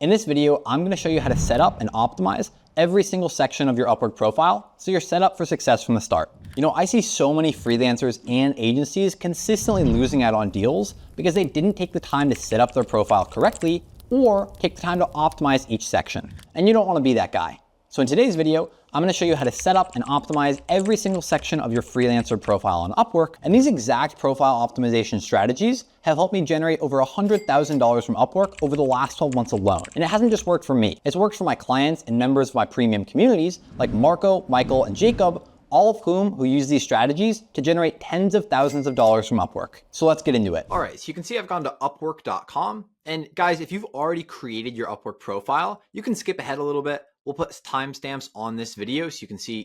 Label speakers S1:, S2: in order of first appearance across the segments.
S1: In this video, I'm going to show you how to set up and optimize every single section of your Upwork profile so you're set up for success from the start. You know, I see so many freelancers and agencies consistently losing out on deals because they didn't take the time to set up their profile correctly or take the time to optimize each section. And you don't want to be that guy. So in today's video, I'm going to show you how to set up and optimize every single section of your freelancer profile on Upwork. And these exact profile optimization strategies have helped me generate over $100,000 from Upwork over the last 12 months alone. And it hasn't just worked for me. It's worked for my clients and members of my premium communities like Marco, Michael, and Jacob, all of whom use these strategies to generate tens of thousands of dollars from Upwork. So let's get into it.
S2: All right, so you can see I've gone to upwork.com. And guys, if you've already created your Upwork profile, you can skip ahead a little bit. We'll put timestamps on this video so you can see,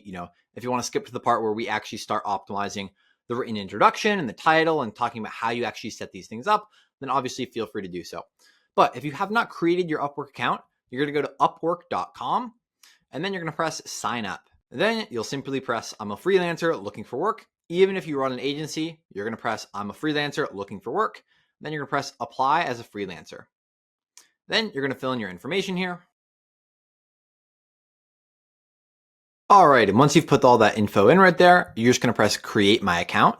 S2: if you want to skip to the part where we actually start optimizing the written introduction and the title and talking about how you actually set these things up, then obviously feel free to do so. But if you have not created your Upwork account, you're going to go to upwork.com and then you're going to press sign up. Then you'll simply press I'm a freelancer looking for work. Even if you run an agency, you're going to press I'm a freelancer looking for work. Then you're going to press apply as a freelancer. Then you're going to fill in your information here. All right, and once you've put all that info in right there, you're just going to press create my account.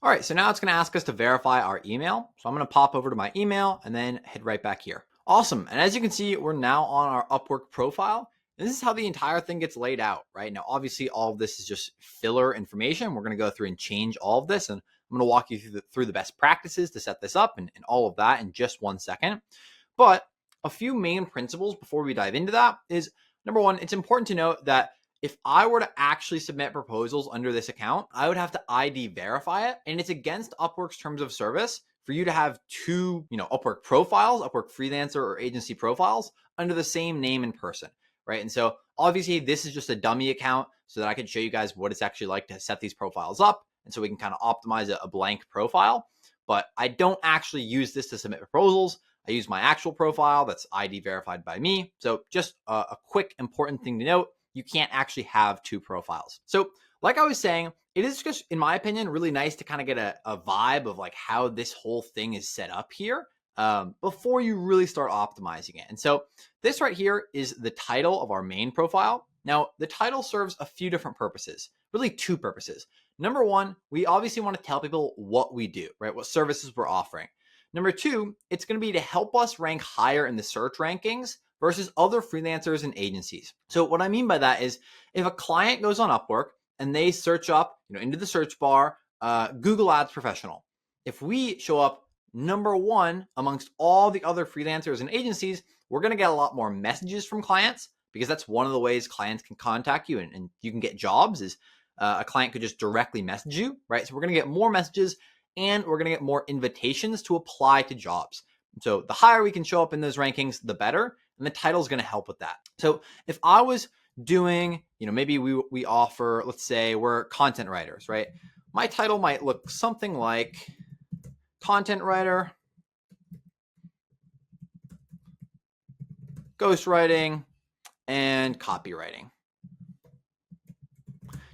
S2: All right, so now it's going to ask us to verify our email. So I'm going to pop over to my email and then head right back here. Awesome. And as you can see, we're now on our Upwork profile. And this is how the entire thing gets laid out, right? Now, obviously, all of this is just filler information. We're going to go through and change all of this. And I'm going to walk you through the best practices to set this up and all of that in just 1 second. But a few main principles before we dive into that is, number one, it's important to note that if I were to actually submit proposals under this account, I would have to ID verify it. And it's against Upwork's terms of service for you to have two, Upwork profiles, Upwork freelancer or agency profiles under the same name and person, right? And so obviously this is just a dummy account so that I can show you guys what it's actually like to set these profiles up. And so we can kind of optimize a blank profile, but I don't actually use this to submit proposals. I use my actual profile that's ID verified by me. So just a quick important thing to note, you can't actually have two profiles. So like I was saying, it is just, in my opinion, really nice to kind of get a vibe of like how this whole thing is set up here before you really start optimizing it. And so this right here is the title of our main profile. Now, the title serves a few different purposes, really two purposes. Number one, we obviously want to tell people what we do, right? What services we're offering. Number two, it's going to be to help us rank higher in the search rankings versus other freelancers and agencies. So what I mean by that is if a client goes on Upwork and they search up, into the search bar, Google Ads Professional. If we show up number one amongst all the other freelancers and agencies, we're going to get a lot more messages from clients because that's one of the ways clients can contact you and you can get jobs is a client could just directly message you, right? So we're going to get more messages and we're going to get more invitations to apply to jobs. So the higher we can show up in those rankings, the better. And the title is going to help with that. So if I was doing, maybe we offer, let's say we're content writers, right? My title might look something like content writer, ghostwriting, and copywriting.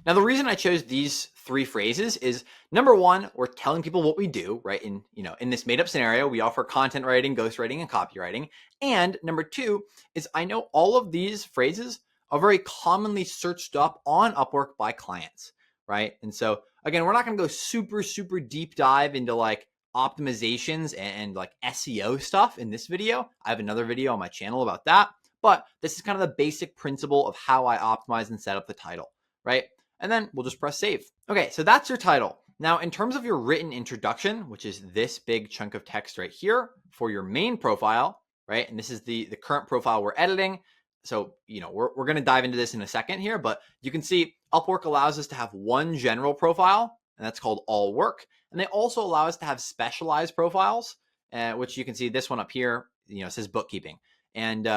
S2: Now, the reason I chose these three phrases is number one, we're telling people what we do, right? In this made up scenario, we offer content writing, ghostwriting, and copywriting. And number two is I know all of these phrases are very commonly searched up on Upwork by clients, right? And so again, we're not going to go super, super deep dive into like optimizations and like SEO stuff in this video. I have another video on my channel about that, but this is kind of the basic principle of how I optimize and set up the title, right? And then we'll just press save. Okay, so that's your title. Now, in terms of your written introduction, which is this big chunk of text right here for your main profile, right? And this is the current profile we're editing. So, we're going to dive into this in a second here, but you can see Upwork allows us to have one general profile, and that's called all work. And they also allow us to have specialized profiles, which you can see this one up here, says bookkeeping. And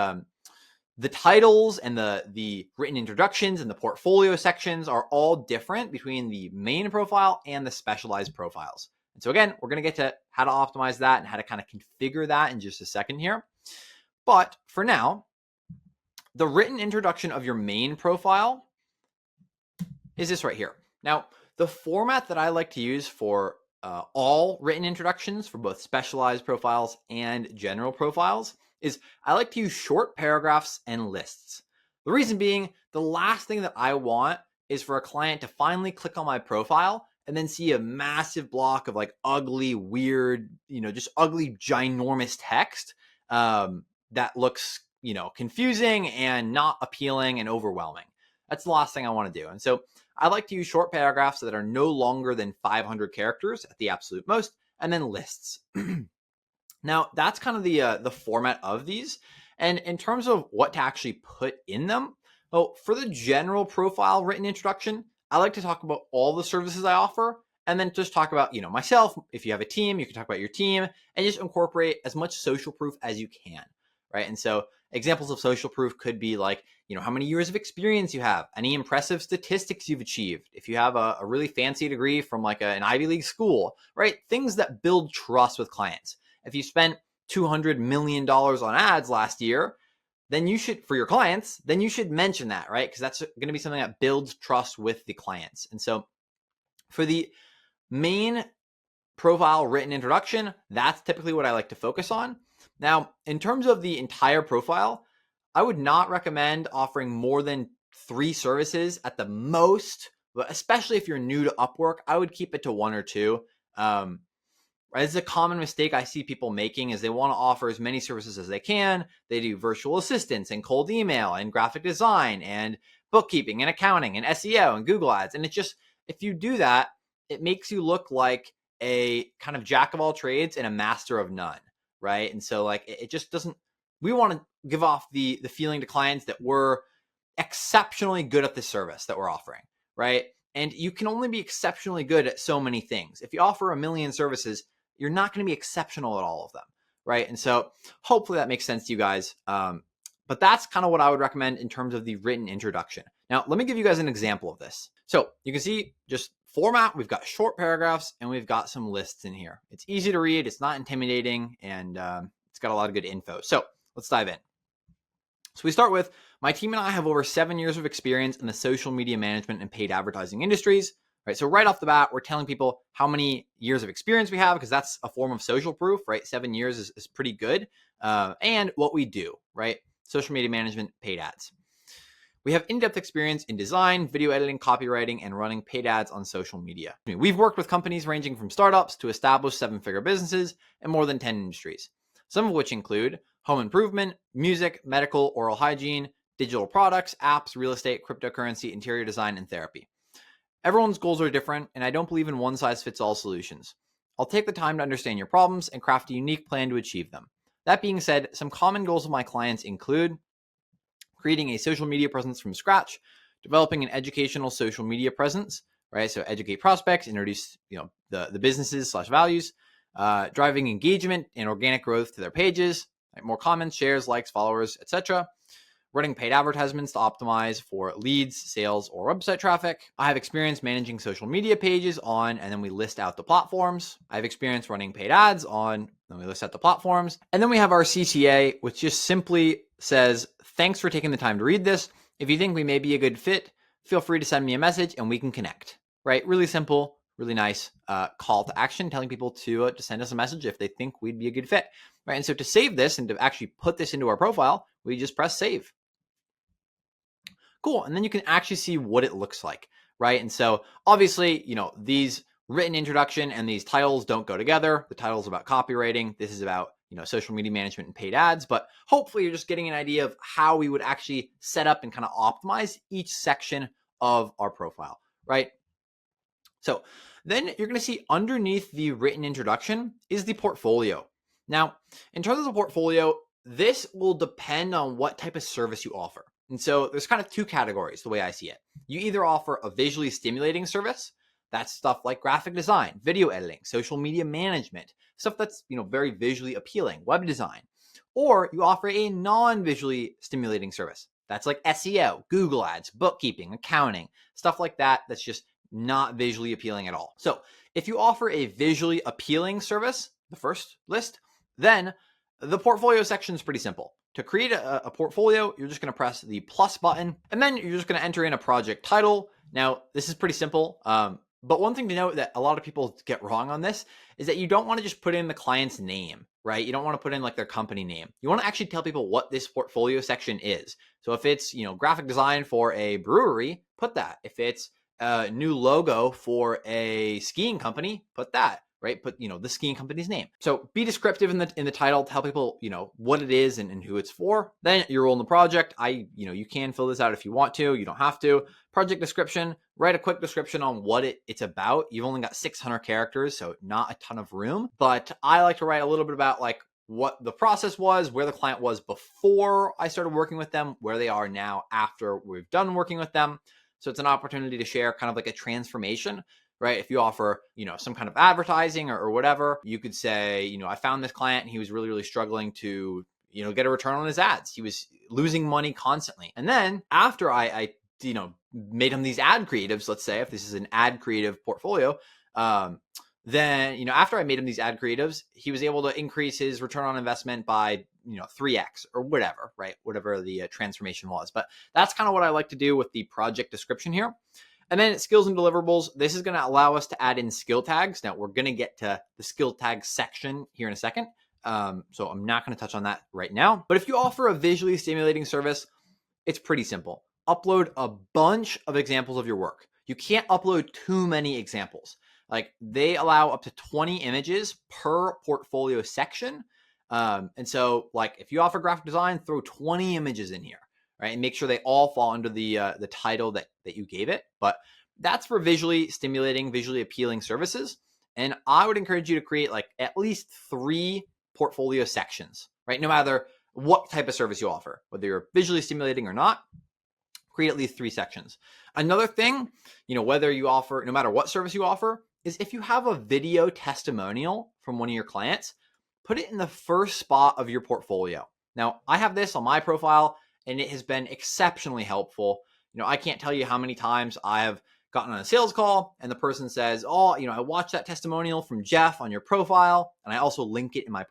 S2: the titles and the written introductions and the portfolio sections are all different between the main profile and the specialized profiles. And so again, we're going to get to how to optimize that and how to kind of configure that in just a second here. But for now, the written introduction of your main profile is this right here. Now, the format that I like to use for all written introductions for both specialized profiles and general profiles is I like to use short paragraphs and lists. The reason being, the last thing that I want is for a client to finally click on my profile and then see a massive block of like ugly, weird, just ugly, ginormous text that looks, confusing and not appealing and overwhelming. That's the last thing I want to do. And so I like to use short paragraphs that are no longer than 500 characters at the absolute most, and then lists. Now, that's kind of the format of these. And in terms of what to actually put in them, well, for the general profile written introduction, I like to talk about all the services I offer, and then just talk about, myself. If you have a team, you can talk about your team, and just incorporate as much social proof as you can, right? And so examples of social proof could be like, how many years of experience you have, any impressive statistics you've achieved, if you have a really fancy degree from like an Ivy League school, right? Things that build trust with clients. If you spent $200 million on ads last year, then you should, for your clients, then you should mention that, right? Because that's going to be something that builds trust with the clients. And so for the main profile written introduction, that's typically what I like to focus on. Now, in terms of the entire profile, I would not recommend offering more than 3 services at the most, but especially if you're new to Upwork, I would keep it to 1 or 2. It's a common mistake I see people making is they want to offer as many services as they can. They do virtual assistants and cold email and graphic design and bookkeeping and accounting and SEO and Google Ads. And it's just, if you do that, it makes you look like a kind of jack of all trades and a master of none, right? And so like it just doesn't, we want to give off the feeling to clients that we're exceptionally good at the service that we're offering, right? And you can only be exceptionally good at so many things. If you offer a million services, you're not going to be exceptional at all of them, right? And so hopefully that makes sense to you guys. But that's kind of what I would recommend in terms of the written introduction. Now, let me give you guys an example of this. So you can see just format, we've got short paragraphs and we've got some lists in here. It's easy to read, it's not intimidating, and it's got a lot of good info. So let's dive in. So we start with, my team and I have over 7 years of experience in the social media management and paid advertising industries. Right, so right off the bat, we're telling people how many years of experience we have, because that's a form of social proof, right? 7 years is pretty good. And what we do, right? Social media management, paid ads. We have in-depth experience in design, video editing, copywriting, and running paid ads on social media. We've worked with companies ranging from startups to established 7-figure businesses and more than 10 industries, some of which include home improvement, music, medical, oral hygiene, digital products, apps, real estate, cryptocurrency, interior design, and therapy. Everyone's goals are different, and I don't believe in one-size-fits-all solutions. I'll take the time to understand your problems and craft a unique plan to achieve them. That being said, some common goals of my clients include creating a social media presence from scratch, developing an educational social media presence, right? So educate prospects, introduce the businesses / values, driving engagement and organic growth to their pages, like more comments, shares, likes, followers, etc. Running paid advertisements to optimize for leads, sales, or website traffic. I have experience managing social media pages on, and then we list out the platforms. I have experience running paid ads on, then we list out the platforms. And then we have our CTA, which just simply says, thanks for taking the time to read this. If you think we may be a good fit, feel free to send me a message and we can connect, right? Really simple, really nice call to action, telling people to send us a message if they think we'd be a good fit, right? And so to save this and to actually put this into our profile, we just press save. Cool. And then you can actually see what it looks like, right? And so obviously, these written introduction and these titles don't go together. The title is about copywriting. This is about, social media management and paid ads. But hopefully you're just getting an idea of how we would actually set up and kind of optimize each section of our profile, right? So then you're going to see underneath the written introduction is the portfolio. Now, in terms of the portfolio, this will depend on what type of service you offer. And so there's kind of 2 categories, the way I see it. You either offer a visually stimulating service. That's stuff like graphic design, video editing, social media management, stuff that's, very visually appealing, web design. Or you offer a non-visually stimulating service. That's like SEO, Google Ads, bookkeeping, accounting, stuff like that. That's just not visually appealing at all. So if you offer a visually appealing service, the first list, then the portfolio section is pretty simple. To create a portfolio, you're just going to press the plus button, and then you're just going to enter in a project title. Now, this is pretty simple, But one thing to note that a lot of people get wrong on this is that you don't want to just put in the client's name, right? You don't want to put in like their company name. You want to actually tell people what this portfolio section is. So if it's, graphic design for a brewery, put that. If it's a new logo for a skiing company, put that, right? Put, the skiing company's name. So be descriptive in the title, tell people, what it is and who it's for. Then your role in the project. You can fill this out if you want to, you don't have to. Project description, write a quick description on what it's about. You've only got 600 characters, so not a ton of room, but I like to write a little bit about like what the process was, where the client was before I started working with them, where they are now after we've done working with them. So it's an opportunity to share kind of like a transformation, right? If you offer, some kind of advertising or whatever, you could say, I found this client and he was really, really struggling to, get a return on his ads. He was losing money constantly. And then after I made him these ad creatives, let's say if this is an ad creative portfolio, then, after I made him these ad creatives, he was able to increase his return on investment by, 3x or whatever, right? Whatever the transformation was. But that's kind of what I like to do with the project description here. And then skills and deliverables, this is going to allow us to add in skill tags. Now we're going to get to the skill tag section here in a second. So I'm not going to touch on that right now. But if you offer a visually stimulating service, it's pretty simple. Upload a bunch of examples of your work. You can't upload too many examples. Like they allow up to 20 images per portfolio section. And so like if you offer graphic design, throw 20 images in here, right? And make sure they all fall under the title that you gave it. But that's for visually stimulating, visually appealing services. And I would encourage you to create like at least 3 portfolio sections, right? No matter what type of service you offer, whether you're visually stimulating or not, create at least 3 sections. Another thing, whether you offer, no matter what service you offer, is if you have a video testimonial from one of your clients, put it in the first spot of your portfolio. Now, I have this on my profile and it has been exceptionally helpful. I can't tell you how many times I have gotten on a sales call and the person says, I watched that testimonial from Jeff on your profile. And I also link it in my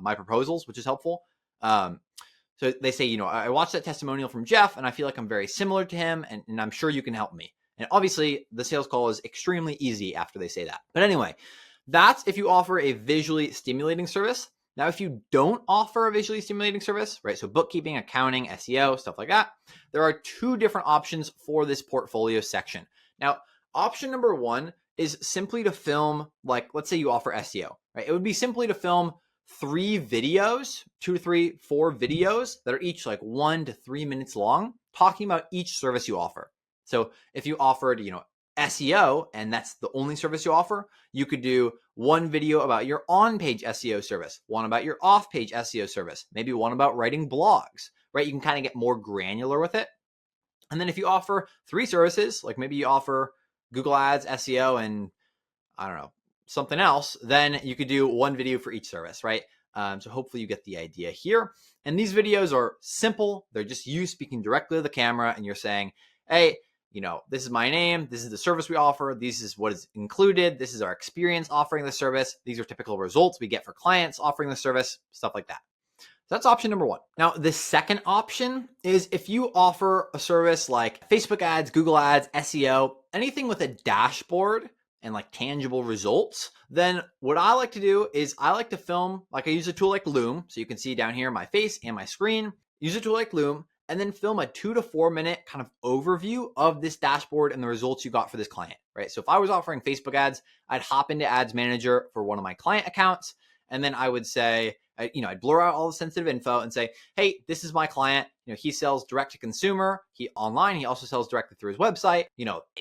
S2: my proposals, which is helpful. So they say, I watched that testimonial from Jeff and I feel like I'm very similar to him and I'm sure you can help me. And obviously the sales call is extremely easy after they say that. But anyway, that's if you offer a visually stimulating service. Now, if you don't offer a visually stimulating service, right? So bookkeeping, accounting, SEO, stuff like that, there are 2 different options for this portfolio section. Now, option number 1 is simply to film, like, let's say you offer SEO, right? It would be simply to film 3 videos, 2 to 3, 4 videos that are each like 1 to 3 minutes long, talking about each service you offer. So if you offered, SEO, and that's the only service you offer, you could do 1 video about your on-page SEO service, 1 about your off-page SEO service, maybe 1 about writing blogs, right? You can kind of get more granular with it. And then if you offer 3 services, like maybe you offer Google Ads, SEO, and I don't know, something else, then you could do 1 video for each service, right? So hopefully you get the idea here. And these videos are simple. They're just you speaking directly to the camera and you're saying, hey, this is my name. This is the service we offer. This is what is included. This is our experience offering the service. These are typical results we get for clients offering the service, stuff like that. So that's option number 1. Now, the second option is if you offer a service like Facebook ads, Google ads, SEO, anything with a dashboard and like tangible results, then what I like to do is I like to film, like I use a tool like Loom. So you can see down here my face and my screen, use a tool like Loom, and then film a 2 to 4 minute kind of overview of this dashboard and the results you got for this client, right? So if I was offering Facebook ads, I'd hop into Ads Manager for one of my client accounts. And then I would say, I'd blur out all the sensitive info and say, hey, this is my client. He sells direct to consumer. He also sells directly through his website.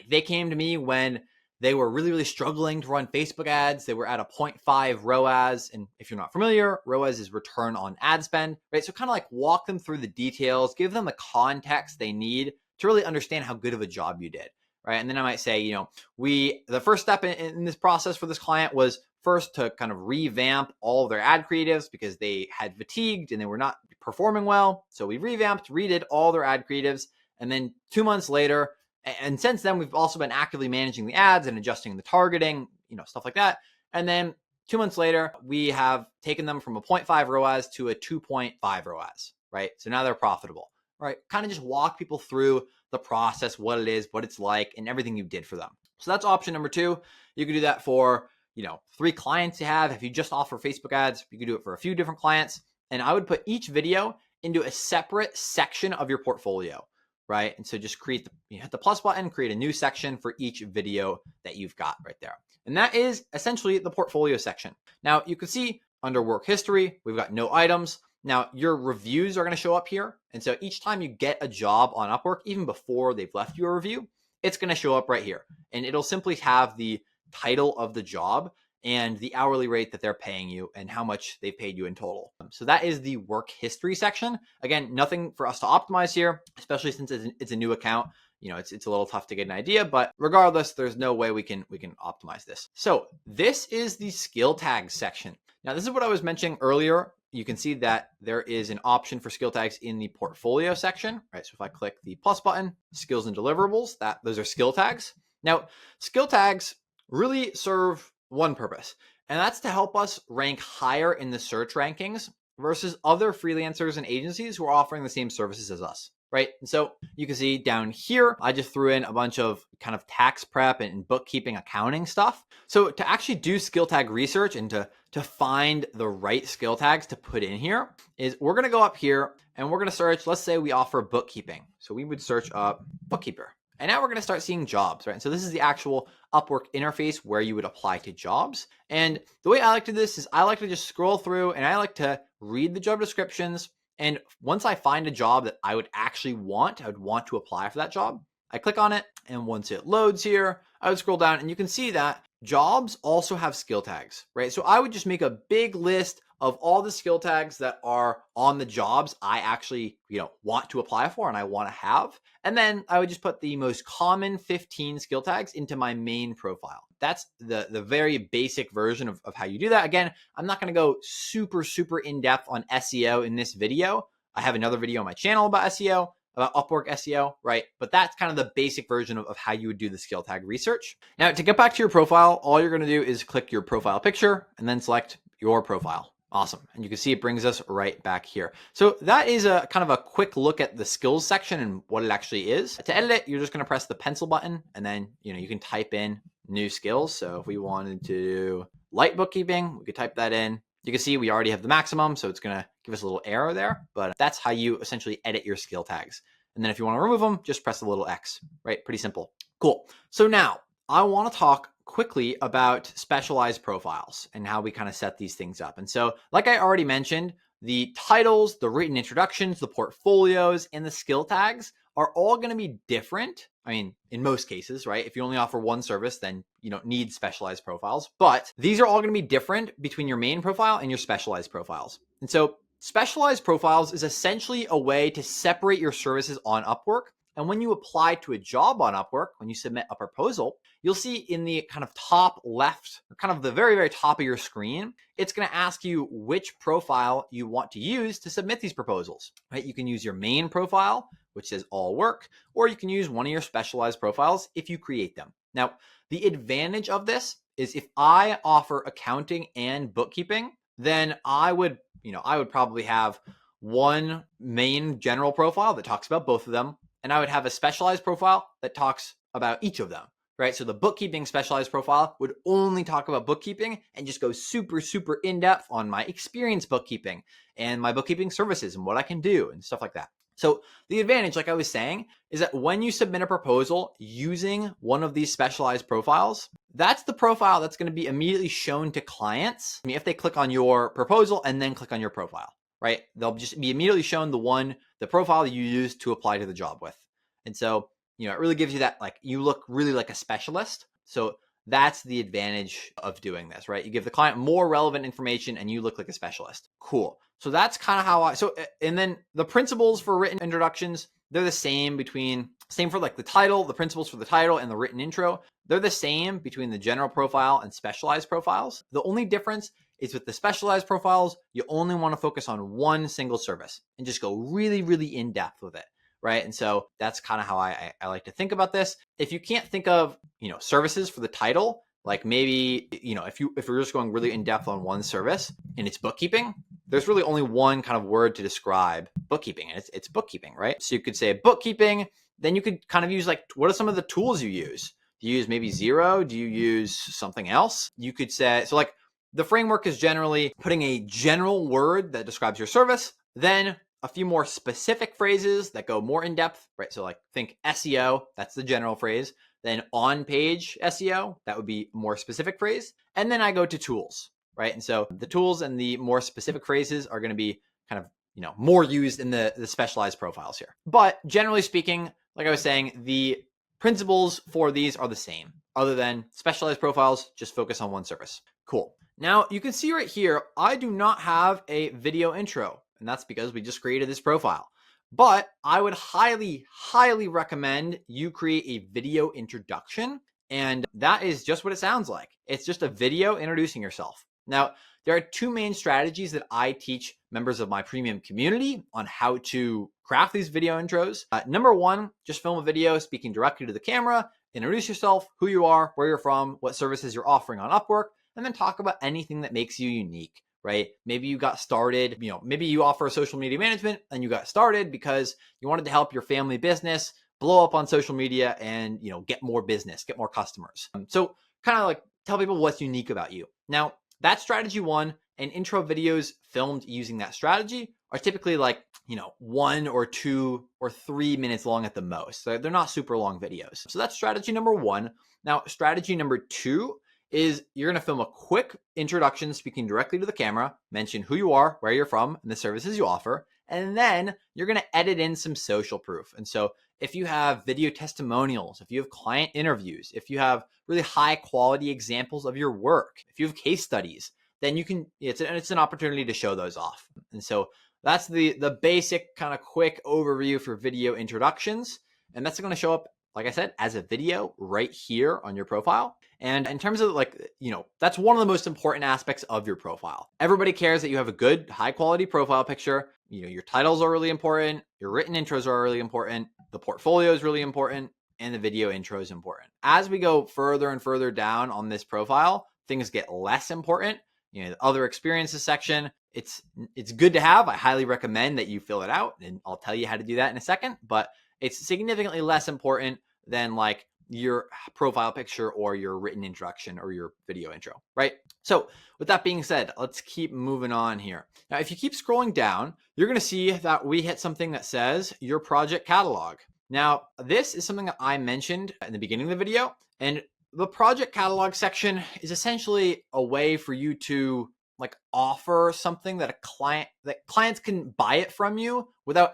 S2: They came to me when they were really, really struggling to run Facebook ads. They were at a 0.5 ROAS. And if you're not familiar, ROAS is return on ad spend, right? So kind of like walk them through the details, give them the context they need to really understand how good of a job you did, right? And then I might say, the first step in this process for this client was first to kind of revamp all of their ad creatives because they had fatigued and they were not performing well. So we revamped, redid all their ad creatives. And then 2 months later, and since then, we've also been actively managing the ads and adjusting the targeting, stuff like that. And then 2 months later, we have taken them from a 0.5 ROAS to a 2.5 ROAS, right? So now they're profitable, right? Kind of just walk people through the process, what it is, what it's like, and everything you did for them. So that's option number 2. You can do that for, 3 clients you have. If you just offer Facebook ads, you can do it for a few different clients. And I would put each video into a separate section of your portfolio, right? And so just hit the plus button, create a new section for each video that you've got right there. And that is essentially the portfolio section. Now you can see under work history, we've got no items. Now your reviews are going to show up here. And so each time you get a job on Upwork, even before they've left you a review, it's going to show up right here. And it'll simply have the title of the job and the hourly rate that they're paying you and how much they've paid you in total. So that is the work history section. Again, nothing for us to optimize here, especially since it's a new account. It's a little tough to get an idea, but regardless, there's no way we can optimize this. So this is the skill tags section. Now, this is what I was mentioning earlier. You can see that there is an option for skill tags in the portfolio section, right? So if I click the plus button, skills and deliverables, those are skill tags. Now, skill tags really serve one purpose, and that's to help us rank higher in the search rankings versus other freelancers and agencies who are offering the same services as us, right? And so you can see down here, I just threw in a bunch of kind of tax prep and bookkeeping, accounting stuff. So to actually do skill tag research and to find the right skill tags to put in here is we're going to go up here and we're going to search, let's say we offer bookkeeping. So we would search up bookkeeper. And now we're going to start seeing jobs, right? So this is the actual Upwork interface where you would apply to jobs. And the way I like to do this is I like to just scroll through and I like to read the job descriptions. And once I find a job that I would actually want, I would want to apply for that job, I click on it. And once it loads here, I would scroll down and you can see that jobs also have skill tags, right? So I would just make a big list of all the skill tags that are on the jobs I actually, want to apply for and I want to have. And then I would just put the most common 15 skill tags into my main profile. That's the very basic version of how you do that. Again, I'm not going to go super in depth on SEO in this video. I have another video on my channel about SEO, about Upwork SEO, right? But that's kind of the basic version of how you would do the skill tag research. Now, to get back to your profile, all you're going to do is click your profile picture and then select your profile. Awesome. And you can see it brings us right back here. So that is a kind of a quick look at the skills section and what it actually is. To edit it, you're just going to press the pencil button and then, you can type in new skills. So if we wanted to do light bookkeeping, we could type that in. You can see we already have the maximum, so it's going to give us a little error there, but that's how you essentially edit your skill tags. And then if you want to remove them, just press the little X, right? Pretty simple. Cool. So now I want to talk quickly about specialized profiles and how we kind of set these things up. And so, like I already mentioned, the titles, the written introductions, the portfolios, and the skill tags are all going to be different. I mean, in most cases, right? If you only offer one service, then you don't need specialized profiles. But these are all going to be different between your main profile and your specialized profiles. And so specialized profiles is essentially a way to separate your services on Upwork. And when you apply to a job on Upwork, when you submit a proposal, you'll see in the kind of top left, or kind of the very top of your screen, it's going to ask you which profile you want to use to submit these proposals, right? You can use your main profile, which says all work, or you can use one of your specialized profiles if you create them. Now, the advantage of this is if I offer accounting and bookkeeping, then I would probably have one main general profile that talks about both of them. And I would have a specialized profile that talks about each of them, right? So the bookkeeping specialized profile would only talk about bookkeeping and just go super in depth on my experience bookkeeping and my bookkeeping services and what I can do and stuff like that. So the advantage, like I was saying, is that when you submit a proposal using one of these specialized profiles, that's the profile that's going to be immediately shown to clients. I mean, if they click on your proposal and then click on your profile, right? They'll just be immediately shown the profile you use to apply to the job with. And so, it really gives you that, like, you look really like a specialist. So that's the advantage of doing this, right? You give the client more relevant information and you look like a specialist. Cool. So that's kind of how and then the principles for written introductions, they're the same for like the title, the principles for the title and the written intro. They're the same between the general profile and specialized profiles. The only difference is with the specialized profiles, you only want to focus on one single service and just go really in depth with it, right? And so that's kind of how I like to think about this. If you can't think of, services for the title, like maybe, if you're just going really in depth on one service and it's bookkeeping, there's really only one kind of word to describe bookkeeping, and it's bookkeeping, right? So you could say bookkeeping, then you could kind of use like, what are some of the tools you use? Do you use maybe Zero? Do you use something else? You could say, so like the framework is generally putting a general word that describes your service, then a few more specific phrases that go more in depth, right? So like think SEO, that's the general phrase. Then on-page SEO, that would be a more specific phrase. And then I go to tools, right? And so the tools and the more specific phrases are going to be kind of, more used in the specialized profiles here. But generally speaking, like I was saying, the principles for these are the same, other than specialized profiles, just focus on one service. Cool. Now you can see right here, I do not have a video intro, and that's because we just created this profile. But I would highly, highly recommend you create a video introduction. And that is just what it sounds like. It's just a video introducing yourself. Now, there are two main strategies that I teach members of my premium community on how to craft these video intros. Number one, just film a video speaking directly to the camera, introduce yourself, who you are, where you're from, what services you're offering on Upwork, and then talk about anything that makes you unique, right? Maybe you got started, maybe you offer social media management and you got started because you wanted to help your family business blow up on social media and, get more business, get more customers. So kind of like tell people what's unique about you. Now, that's strategy one, and intro videos filmed using that strategy are typically like, 1 or 2 or 3 minutes long at the most. So they're not super long videos. So that's strategy number one. Now, strategy number two is you're going to film a quick introduction speaking directly to the camera, mention who you are, where you're from, and the services you offer. And then you're going to edit in some social proof. And so if you have video testimonials, if you have client interviews, if you have really high quality examples of your work, if you have case studies, then you can, it's an opportunity to show those off. And so that's the basic kind of quick overview for video introductions. And that's going to show up, like I said, as a video right here on your profile. And in terms of that's one of the most important aspects of your profile. Everybody cares that you have a good, high quality profile picture. Your titles are really important. Your written intros are really important. The portfolio is really important. And the video intro is important. As we go further and further down on this profile, things get less important. The other experiences section, it's good to have. I highly recommend that you fill it out, and I'll tell you how to do that in a second. But it's significantly less important than like your profile picture or your written introduction or your video intro, right? So with that being said, let's keep moving on here. Now, if you keep scrolling down, you're going to see that we hit something that says your project catalog. Now, this is something that I mentioned in the beginning of the video, and the project catalog section is essentially a way for you to like offer something that clients can buy it from you without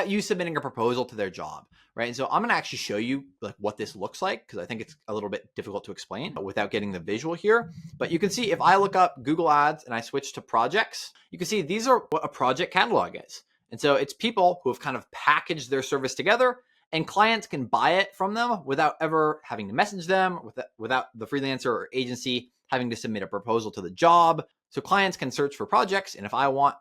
S2: you submitting a proposal to their job, right? And so I'm going to actually show you like what this looks like, because I think it's a little bit difficult to explain without getting the visual here. But you can see if I look up Google Ads and I switch to projects, you can see these are what a project catalog is. And so it's people who have kind of packaged their service together, and clients can buy it from them without ever having to message them, without the freelancer or agency having to submit a proposal to the job. So clients can search for projects. And if I want,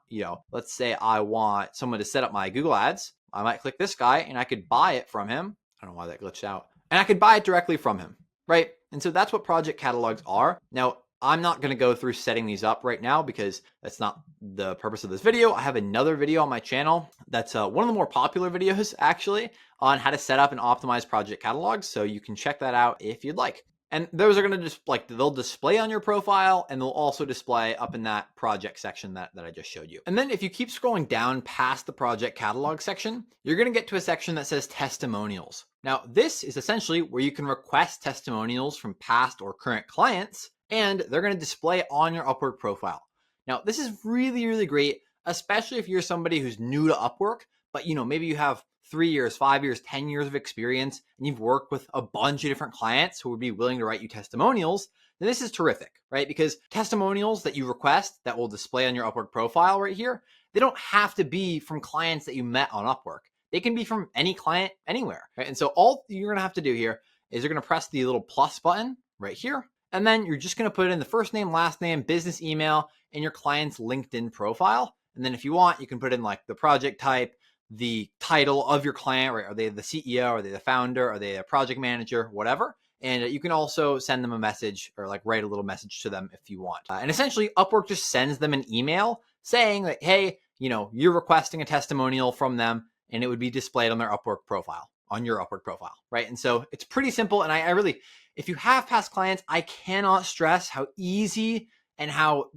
S2: let's say I want someone to set up my Google Ads, I might click this guy and I could buy it from him. I don't know why that glitched out. And I could buy it directly from him, right? And so that's what project catalogs are. Now, I'm not going to go through setting these up right now because that's not the purpose of this video. I have another video on my channel that's one of the more popular videos actually on how to set up and optimize project catalogs. So you can check that out if you'd like. And those are going to just they'll display on your profile, and they'll also display up in that project section that I just showed you. And then if you keep scrolling down past the project catalog section, you're going to get to a section that says testimonials. Now, this is essentially where you can request testimonials from past or current clients, and they're going to display on your Upwork profile. Now, this is really, really great, especially if you're somebody who's new to Upwork, but maybe you have 3 years, 5 years, 10 years of experience, and you've worked with a bunch of different clients who would be willing to write you testimonials, then this is terrific, right? Because testimonials that you request that will display on your Upwork profile right here, they don't have to be from clients that you met on Upwork. They can be from any client anywhere, right? And so all you're going to have to do here is you're going to press the little plus button right here, and then you're just going to put in the first name, last name, business email, and your client's LinkedIn profile. And then if you want, you can put in like the project type, the title of your client, right? Are they the CEO? Are they the founder? Are they a project manager? Whatever. And you can also send them a message or like write a little message to them if you want. And essentially Upwork just sends them an email saying that, hey, you're requesting a testimonial from them, and it would be displayed on their Upwork profile. on your Upwork profile, right? And so it's pretty simple. And I really, if you have past clients, I cannot stress how easy and how,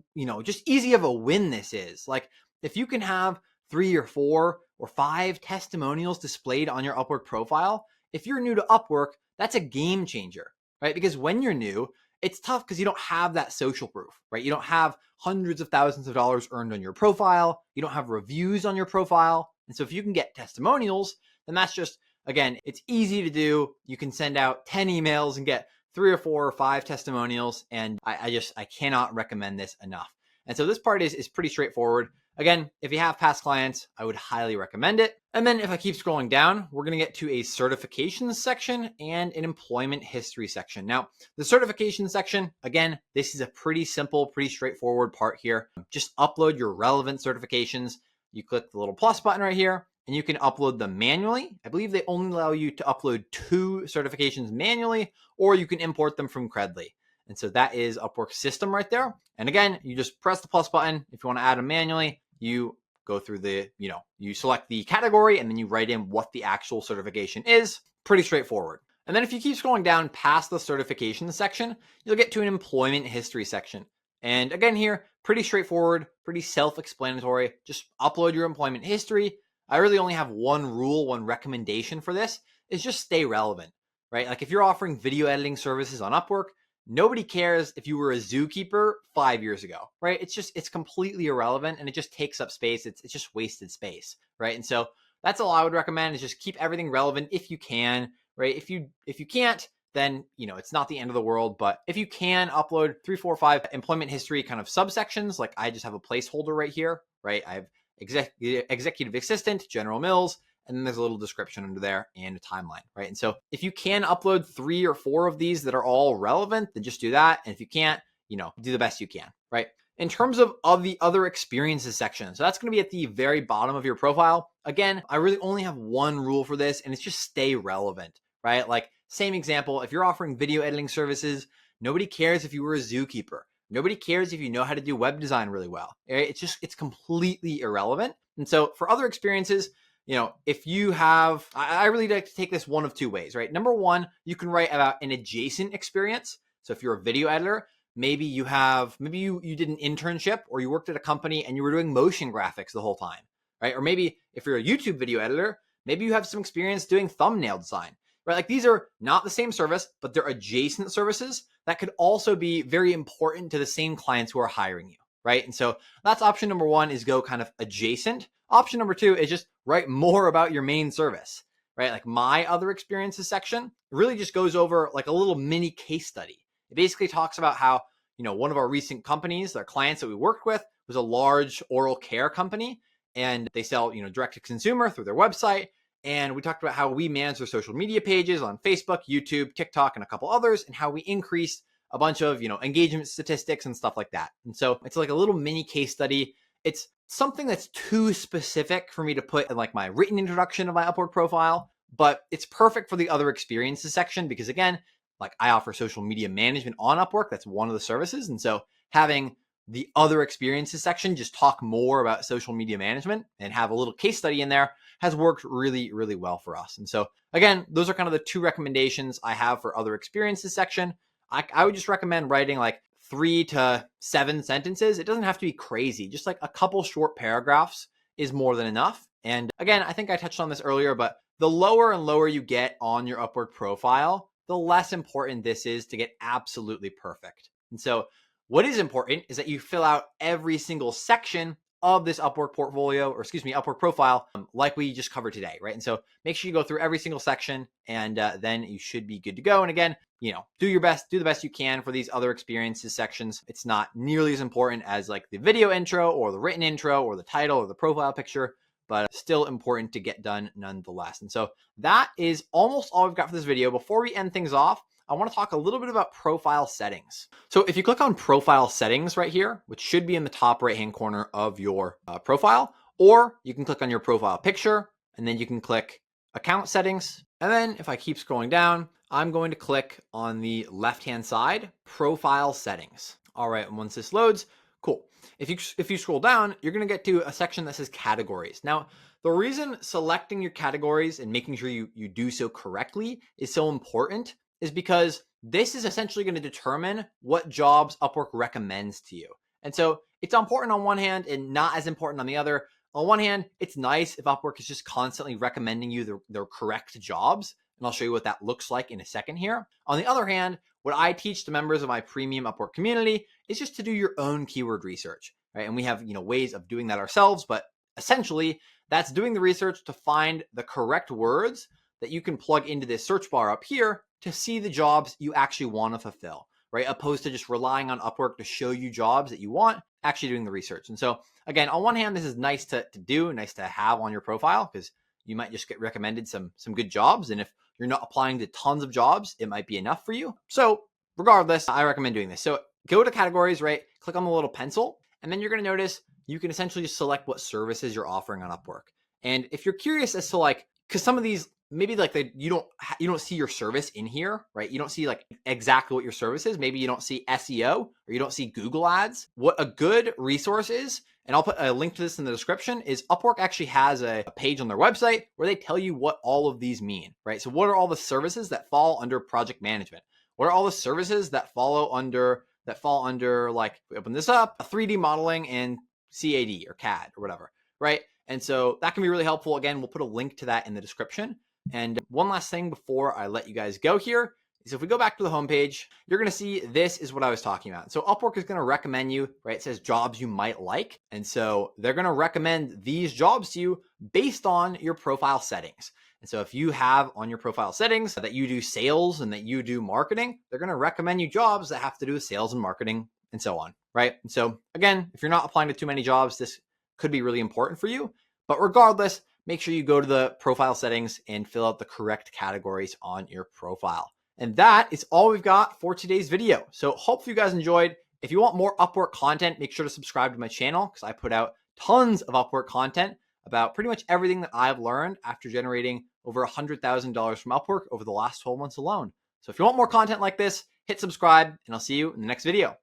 S2: just easy of a win this is. Like if you can have 3 or 4 or 5 testimonials displayed on your Upwork profile, if you're new to Upwork, that's a game changer, right? Because when you're new, it's tough because you don't have that social proof, right? You don't have hundreds of thousands of dollars earned on your profile. You don't have reviews on your profile. And so if you can get testimonials, then that's just, again, it's easy to do. You can send out 10 emails and get 3 or 4 or 5 testimonials. And I cannot recommend this enough. And so this part is pretty straightforward. Again, if you have past clients, I would highly recommend it. And then if I keep scrolling down, we're going to get to a certifications section and an employment history section. Now, the certification section, again, this is a pretty simple, pretty straightforward part here. Just upload your relevant certifications. You click the little plus button right here, and you can upload them manually. I believe they only allow you to upload 2 certifications manually, or you can import them from Credly. And so that is Upwork's system right there. And again, you just press the plus button. If you want to add them manually, you go through you select the category and then you write in what the actual certification is. Pretty straightforward. And then if you keep scrolling down past the certification section, you'll get to an employment history section. And again here, pretty straightforward, pretty self-explanatory. Just upload your employment history. I really only have one rule, one recommendation for this, is just stay relevant, right? Like if you're offering video editing services on Upwork, nobody cares if you were a zookeeper 5 years ago, right? It's completely irrelevant and it just takes up space. It's just wasted space, right? And so that's all I would recommend, is just keep everything relevant if you can, right? If you can't, then, it's not the end of the world. But if you can upload 3, 4, 5 employment history kind of subsections, like I just have a placeholder right here, right? I have executive assistant, General Mills, and then there's a little description under there and a timeline, right? And so if you can upload 3 or 4 of these that are all relevant, then just do that. And if you can't, do the best you can, right? In terms of the other experiences section, so that's going to be at the very bottom of your profile. Again, I really only have one rule for this, and it's just stay relevant, right? Like same example, if you're offering video editing services, nobody cares if you were a zookeeper. Nobody cares if you know how to do web design really well. Right? It's completely irrelevant. And so for other experiences, if you have, I really like to take this one of 2 ways, right? Number one, you can write about an adjacent experience. So if you're a video editor, maybe you did an internship or you worked at a company and you were doing motion graphics the whole time, right? Or maybe if you're a YouTube video editor, maybe you have some experience doing thumbnail design, right? Like these are not the same service, but they're adjacent services that could also be very important to the same clients who are hiring you, right? And so that's option number 1, is go kind of adjacent. Option number 2 is just write more about your main service, right? Like my other experiences section really just goes over like a little mini case study. It basically talks about how, one of our recent companies, our clients that we worked with, was a large oral care company, and they sell, direct to consumer through their website. And we talked about how we manage their social media pages on Facebook, YouTube, TikTok, and a couple others, and how we increased a bunch of, engagement statistics and stuff like that. And so it's like a little mini case study. It's something that's too specific for me to put in like my written introduction of my Upwork profile, but it's perfect for the other experiences section because, again, like I offer social media management on Upwork. That's one of the services. And so having the other experiences section just talk more about social media management and have a little case study in there has worked really, really well for us. And so again, those are kind of the 2 recommendations I have for other experiences section. I would just recommend writing like 3 to 7 sentences. It doesn't have to be crazy. Just like a couple short paragraphs is more than enough. And again, I think I touched on this earlier, but the lower and lower you get on your Upwork profile, the less important this is to get absolutely perfect. And so what is important is that you fill out every single section of this Upwork Upwork profile, like we just covered today, right? And so make sure you go through every single section, and then you should be good to go. And again, do your best, do the best you can for these other experiences sections. It's not nearly as important as like the video intro or the written intro or the title or the profile picture, but still important to get done nonetheless. And so that is almost all we've got for this video. Before we end things off, I want to talk a little bit about profile settings. So if you click on profile settings right here, which should be in the top right-hand corner of your profile, or you can click on your profile picture and then you can click account settings. And then if I keep scrolling down, I'm going to click on the left-hand side, profile settings. All right, and once this loads, Cool. If you scroll down, you're going to get to a section that says categories. Now, the reason selecting your categories and making sure you do so correctly is so important is because this is essentially going to determine what jobs Upwork recommends to you. And so it's important on one hand and not as important on the other. On one hand, it's nice if Upwork is just constantly recommending you the correct jobs. And I'll show you what that looks like in a second here. On the other hand, what I teach to members of my premium Upwork community is just to do your own keyword research, right? And we have, ways of doing that ourselves, but essentially that's doing the research to find the correct words that you can plug into this search bar up here to see the jobs you actually want to fulfill, right? Opposed to just relying on Upwork to show you jobs that you want, actually doing the research. And so again, on one hand, this is nice to do, nice to have on your profile because you might just get recommended some good jobs. And if you're not applying to tons of jobs, it might be enough for you. So regardless, I recommend doing this. So go to categories, right? Click on the little pencil, and then you're going to notice you can essentially just select what services you're offering on Upwork. And if you're curious as to because some of these, maybe you don't see your service in here, right? You don't see exactly what your service is. Maybe you don't see SEO or you don't see Google ads. What a good resource is, and I'll put a link to this in the description, is Upwork actually has a page on their website where they tell you what all of these mean, right? So what are all the services that fall under project management? What are all the services that fall under, if we open this up, 3D modeling and CAD or CAD or whatever, right? And so that can be really helpful. Again, we'll put a link to that in the description. And one last thing before I let you guys go here is if we go back to the homepage, you're going to see this is what I was talking about. So Upwork is going to recommend you, right? It says jobs you might like. And so they're going to recommend these jobs to you based on your profile settings. And so if you have on your profile settings that you do sales and that you do marketing, they're going to recommend you jobs that have to do with sales and marketing and so on, right? And so again, if you're not applying to too many jobs, this could be really important for you. But regardless, make sure you go to the profile settings and fill out the correct categories on your profile. And that is all we've got for today's video. So hopefully you guys enjoyed. If you want more Upwork content, make sure to subscribe to my channel because I put out tons of Upwork content about pretty much everything that I've learned after generating over $100,000 from Upwork over the last 12 months alone. So if you want more content like this, hit subscribe and I'll see you in the next video.